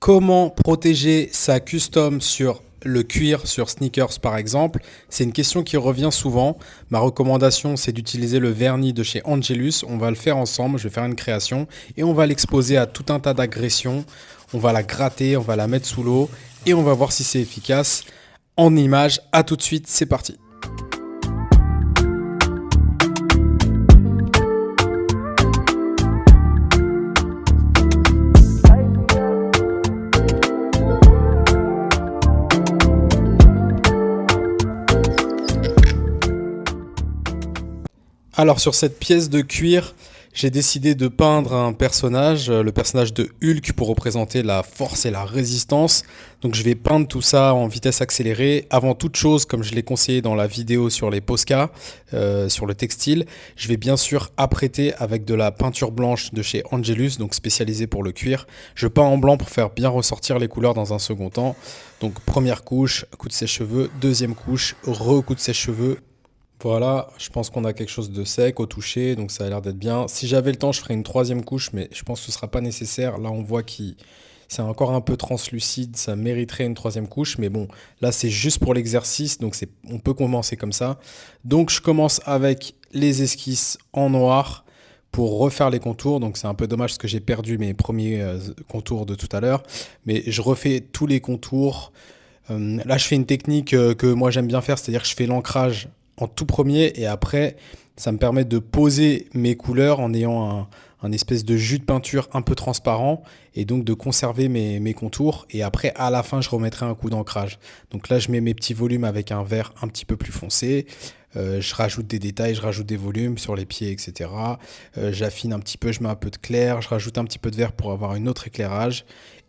Comment protéger sa custom sur le cuir, sur sneakers par exemple? C'est une question qui revient souvent. Ma recommandation, c'est d'utiliser le vernis de chez Angelus. On va le faire ensemble, je vais faire une création et on va l'exposer à tout un tas d'agressions. On va la gratter, on va la mettre sous l'eau et on va voir si c'est efficace. En image, à tout de suite, c'est parti. Alors sur cette pièce de cuir, j'ai décidé de peindre un personnage, le personnage de Hulk pour représenter la force et la résistance. Donc je vais peindre tout ça en vitesse accélérée. Avant toute chose, comme je l'ai conseillé dans la vidéo sur les Posca, sur le textile, je vais bien sûr apprêter avec de la peinture blanche de chez Angelus, donc spécialisée pour le cuir. Je peins en blanc pour faire bien ressortir les couleurs dans un second temps. Donc première couche, coup de sèche-cheveux, deuxième couche, coup de sèche-cheveux. Voilà, je pense qu'on a quelque chose de sec au toucher, donc ça a l'air d'être bien. Si j'avais le temps, je ferais une troisième couche, mais je pense que ce ne sera pas nécessaire. Là, on voit qu'il c'est encore un peu translucide, ça mériterait une troisième couche, mais bon, là, c'est juste pour l'exercice, donc on peut commencer comme ça. Donc, je commence avec les esquisses en noir pour refaire les contours. Donc, c'est un peu dommage parce que j'ai perdu mes premiers contours de tout à l'heure, mais je refais tous les contours. Là, je fais une technique que moi j'aime bien faire, c'est-à-dire que je fais l'ancrage en tout premier et après ça me permet de poser mes couleurs en ayant un espèce de jus de peinture un peu transparent et donc de conserver mes contours et après à la fin je remettrai un coup d'ancrage. Donc là je mets mes petits volumes avec un vert un petit peu plus foncé, je rajoute des détails, je rajoute des volumes sur les pieds, etc. J'affine un petit peu, je mets un peu de clair, je rajoute un petit peu de vert pour avoir un autre éclairage.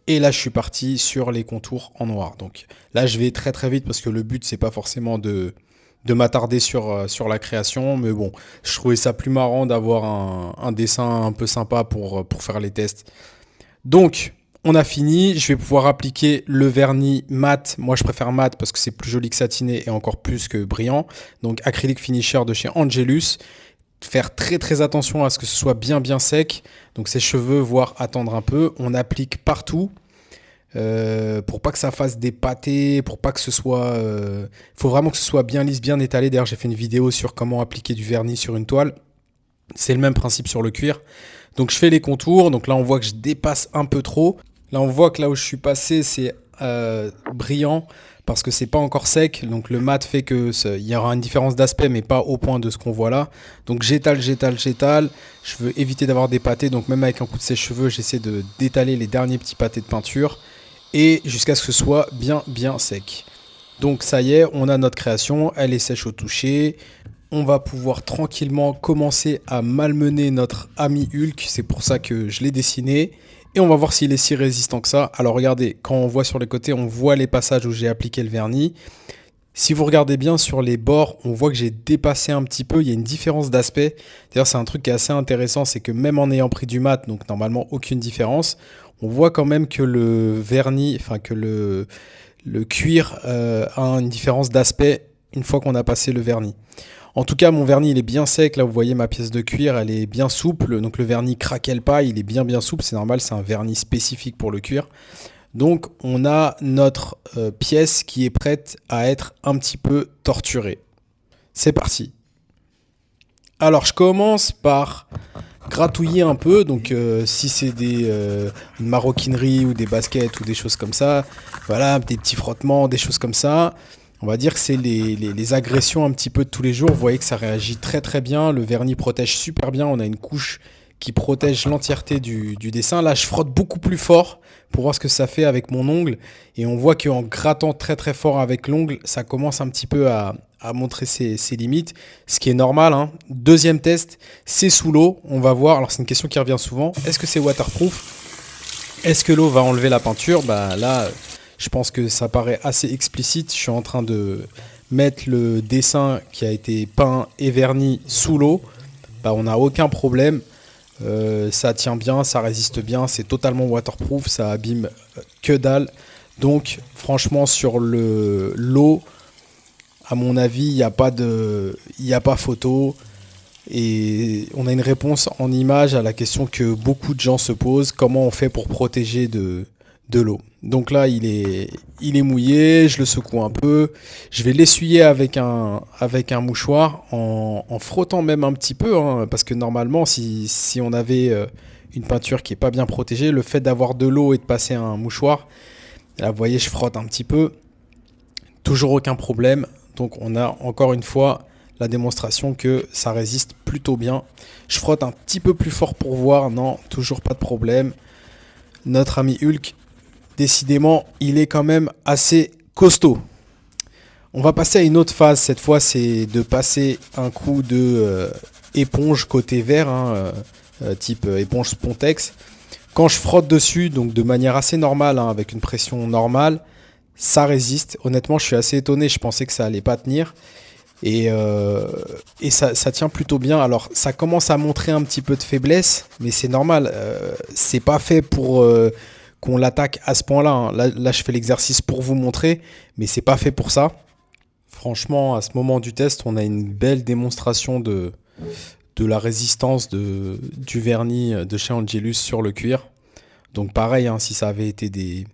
Et là, je suis parti sur les contours en noir. Donc là, je vais très très vite parce que le but, c'est pas forcément de m'attarder sur la création. Mais bon, je trouvais ça plus marrant d'avoir un dessin un peu sympa pour faire les tests. Donc, on a fini. Je vais pouvoir appliquer le vernis mat. Moi, je préfère mat parce que c'est plus joli que satiné et encore plus que brillant. Donc, Acrylic Finisher de chez Angelus. Faire très très attention à ce que ce soit bien bien sec. Donc, ses cheveux, voire attendre un peu. On applique partout. Pour pas que ça fasse des pâtés, pour pas que ce soit... faut vraiment que ce soit bien lisse, bien étalé. D'ailleurs, j'ai fait une vidéo sur comment appliquer du vernis sur une toile. C'est le même principe sur le cuir. Donc, je fais les contours. Donc là, on voit que je dépasse un peu trop. Là, on voit que là où je suis passé, c'est brillant parce que c'est pas encore sec. Donc, le mat fait que il y aura une différence d'aspect, mais pas au point de ce qu'on voit là. Donc, j'étale, j'étale, j'étale. Je veux éviter d'avoir des pâtés. Donc, même avec un coup de sèche-cheveux, j'essaie d'étaler les derniers petits pâtés de peinture. Et jusqu'à ce que ce soit bien bien sec. Donc ça y est, on a notre création, elle est sèche au toucher. On va pouvoir tranquillement commencer à malmener notre ami Hulk, c'est pour ça que je l'ai dessiné. Et on va voir s'il est si résistant que ça. Alors regardez, quand on voit sur les côtés, on voit les passages où j'ai appliqué le vernis. Si vous regardez bien sur les bords, on voit que j'ai dépassé un petit peu, il y a une différence d'aspect. D'ailleurs, c'est un truc qui est assez intéressant, c'est que même en ayant pris du mat, donc normalement aucune différence, on voit quand même que le vernis, enfin que le cuir a une différence d'aspect une fois qu'on a passé le vernis. En tout cas, mon vernis, il est bien sec. Là, vous voyez ma pièce de cuir, elle est bien souple. Donc le vernis craquelle pas, il est bien bien souple. C'est normal, c'est un vernis spécifique pour le cuir. Donc on a notre pièce qui est prête à être un petit peu torturée. C'est parti. Alors je commence par gratouiller un peu, donc si c'est une maroquinerie ou des baskets ou des choses comme ça, voilà, des petits frottements, des choses comme ça. On va dire que c'est les agressions un petit peu de tous les jours. Vous voyez que ça réagit très très bien, le vernis protège super bien, on a une couche qui protège l'entièreté du dessin. Là, je frotte beaucoup plus fort pour voir ce que ça fait avec mon ongle. Et on voit qu'en grattant très très fort avec l'ongle, ça commence un petit peu à montrer ses limites, ce qui est normal, hein. Deuxième test, c'est sous l'eau. On va voir, alors c'est une question qui revient souvent, est-ce que c'est waterproof? Est-ce que l'eau va enlever la peinture? Bah là, je pense que ça paraît assez explicite. Je suis en train de mettre le dessin qui a été peint et verni sous l'eau. Bah, on n'a aucun problème. Ça tient bien, ça résiste bien, c'est totalement waterproof, ça abîme que dalle. Donc franchement sur l'eau, à mon avis, il n'y a pas photo. Et on a une réponse en image à la question que beaucoup de gens se posent, comment on fait pour protéger de de l'eau. Donc là, il est mouillé, je le secoue un peu. Je vais l'essuyer avec un mouchoir en frottant même un petit peu, hein, parce que normalement, si on avait une peinture qui est pas bien protégée, le fait d'avoir de l'eau et de passer un mouchoir, là, vous voyez, je frotte un petit peu. Toujours aucun problème. Donc on a encore une fois la démonstration que ça résiste plutôt bien. Je frotte un petit peu plus fort pour voir. Non, toujours pas de problème. Notre ami Hulk, décidément, il est quand même assez costaud. On va passer à une autre phase. Cette fois, c'est de passer un coup de éponge côté vert, hein, type éponge Spontex. Quand je frotte dessus, donc de manière assez normale, hein, avec une pression normale, ça résiste. Honnêtement, je suis assez étonné. Je pensais que ça allait pas tenir. Et ça tient plutôt bien. Alors, ça commence à montrer un petit peu de faiblesse, mais c'est normal. C'est pas fait pour qu'on l'attaque à ce point-là, hein. Là, je fais l'exercice pour vous montrer, mais c'est pas fait pour ça. Franchement, à ce moment du test, on a une belle démonstration de la résistance du vernis de chez Angelus sur le cuir. Donc pareil, hein, si ça avait été des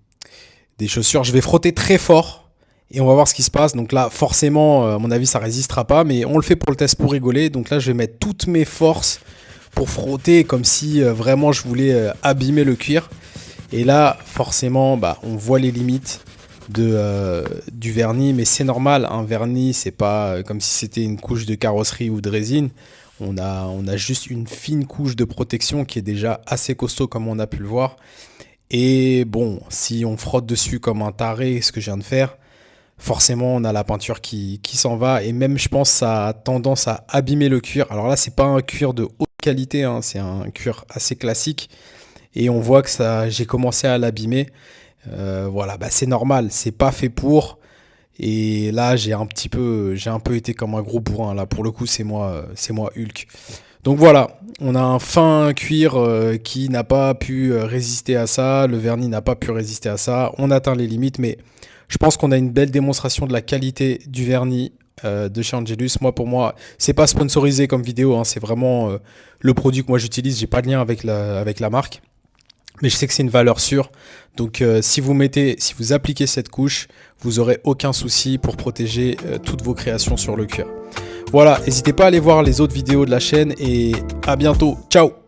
chaussures, je vais frotter très fort et on va voir ce qui se passe. Donc là, forcément, à mon avis, ça résistera pas, mais on le fait pour le test pour rigoler. Donc là, je vais mettre toutes mes forces pour frotter comme si vraiment je voulais abîmer le cuir. Et là, forcément, bah, on voit les limites du vernis, mais c'est normal. Un vernis, c'est pas comme si c'était une couche de carrosserie ou de résine. On a juste une fine couche de protection qui est déjà assez costaud comme on a pu le voir. Et bon, si on frotte dessus comme un taré, ce que je viens de faire, forcément on a la peinture qui s'en va. Et même je pense ça a tendance à abîmer le cuir. Alors là, c'est pas un cuir de haute qualité, hein, c'est un cuir assez classique. Et on voit que ça, j'ai commencé à l'abîmer. Voilà, bah c'est normal, c'est pas fait pour. Et là, j'ai un peu été comme un gros bourrin. Là, pour le coup, c'est moi Hulk. Donc voilà, on a un fin cuir qui n'a pas pu résister à ça. Le vernis n'a pas pu résister à ça. On atteint les limites, mais je pense qu'on a une belle démonstration de la qualité du vernis de chez Angelus. Pour moi, c'est pas sponsorisé comme vidéo, hein, c'est vraiment le produit que moi j'utilise. J'ai pas de lien avec la marque. Mais je sais que c'est une valeur sûre. Donc si vous appliquez cette couche, vous aurez aucun souci pour protéger toutes vos créations sur le cuir. Voilà, n'hésitez pas à aller voir les autres vidéos de la chaîne et à bientôt. Ciao!